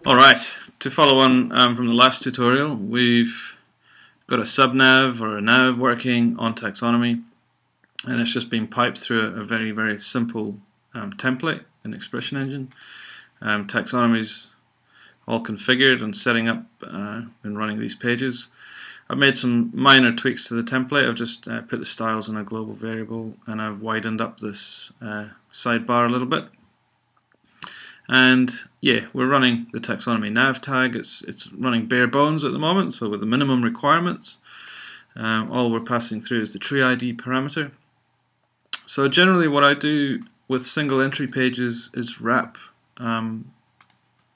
Alright, to follow on from the last tutorial, we've got a subnav or a nav working on taxonomy, and it's just been piped through a very simple template in Expression Engine. Taxonomy's all configured and setting up and running these pages. I've made some minor tweaks to the template. I've just put the styles in a global variable, and I've widened up this sidebar a little bit. And yeah, we're running the taxonomy nav tag. It's running bare bones at the moment, so with the minimum requirements. All we're passing through is the tree ID parameter. So generally what I do with single entry pages is wrap the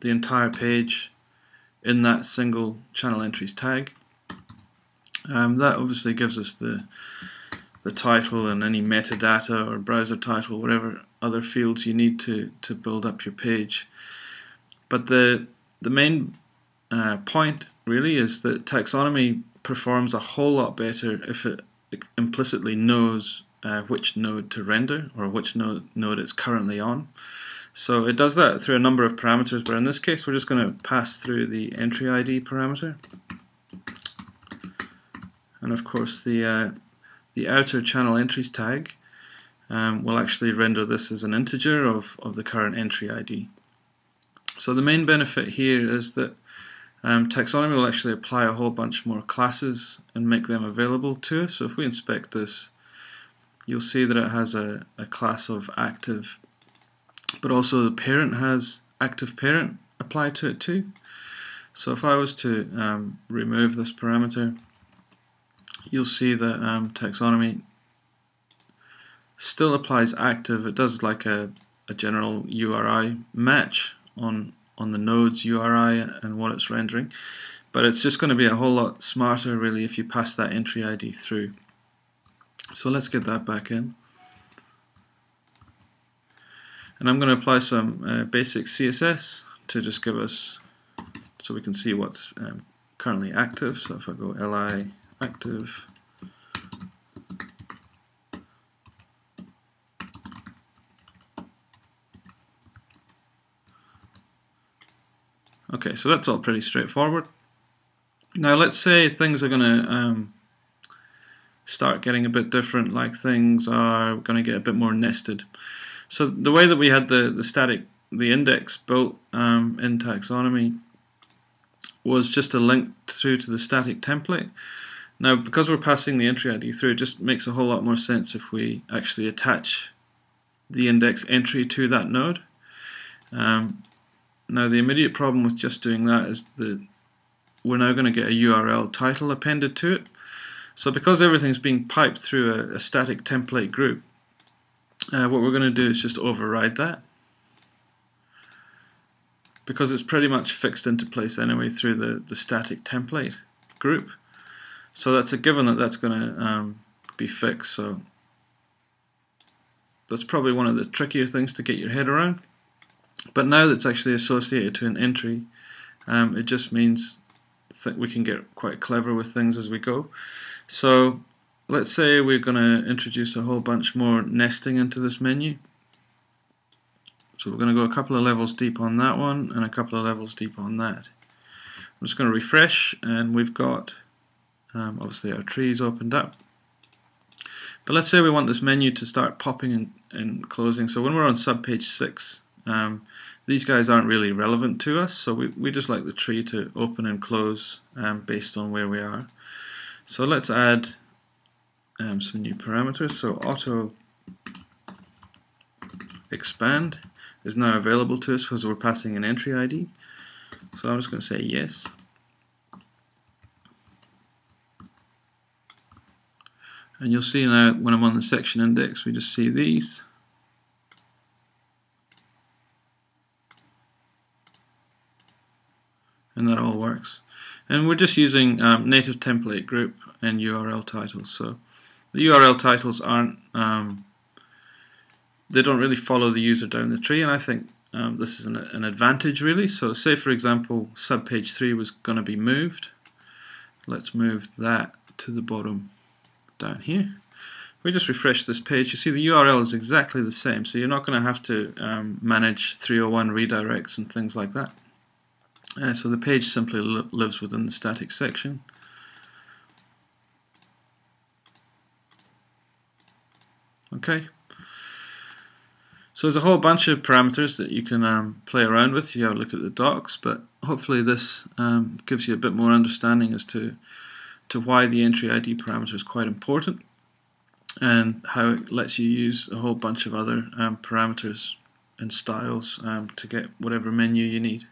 entire page in that single channel entries tag. That obviously gives us the title and any metadata or browser title, whatever other fields you need to build up your page. But the main point really is that taxonomy performs a whole lot better if it implicitly knows which node to render or which node it's currently on. So it does that through a number of parameters, but in this case we're just going to pass through the entry ID parameter. And of course the outer channel entries tag will actually render this as an integer of the current entry ID. So the main benefit here is that taxonomy will actually apply a whole bunch more classes and make them available to us. So if we inspect this, you'll see that it has a class of active, but also the parent has active parent applied to it too. So if I was to remove this parameter, you'll see that taxonomy still applies active. It does like a general URI match on the node's URI and what it's rendering, but it's just going to be a whole lot smarter really if you pass that entry ID through. So let's get that back in, and I'm going to apply some basic CSS to just give us, so we can see what's currently active. So if I go li active, okay, so that's all pretty straightforward. Now let's say things are going to start getting a bit different, like things are going to get a bit more nested. So the way that we had the index built in taxonomy was just a link through to the static template. Now because we're passing the entry ID through, it just makes a whole lot more sense if we actually attach the index entry to that node. Now the immediate problem with just doing that is that we're now going to get a URL title appended to it. So because everything's being piped through a static template group, what we're going to do is just override that, because it's pretty much fixed into place anyway through the static template group. So that's a given that that's going to be fixed. So that's probably one of the trickier things to get your head around. But now that's actually associated to an entry, it just means that we can get quite clever with things as we go. So let's say we're going to introduce a whole bunch more nesting into this menu. So we're going to go a couple of levels deep on that one and a couple of levels deep on that. I'm just going to refresh, and we've got obviously our trees opened up. But let's say we want this menu to start popping and closing. So when we're on subpage 6, these guys aren't really relevant to us, so we just like the tree to open and close based on where we are. So let's add some new parameters. So auto expand is now available to us because we're passing an entry ID. So I'm just going to say yes. And you'll see now when I'm on the section index, we just see these. And that all works. And we're just using native template group and URL titles. So the URL titles aren't, they don't really follow the user down the tree, and I think this is an advantage really. So say for example subpage 3 was going to be moved. Let's move that to the bottom down here. we just refresh this page, you see the URL is exactly the same, so you're not going to have to manage 301 redirects and things like that. So the page simply lives within the static section. Okay. So there's a whole bunch of parameters that you can play around with. You have a look at the docs, but hopefully this gives you a bit more understanding as to why the entry ID parameter is quite important, and how it lets you use a whole bunch of other parameters and styles to get whatever menu you need.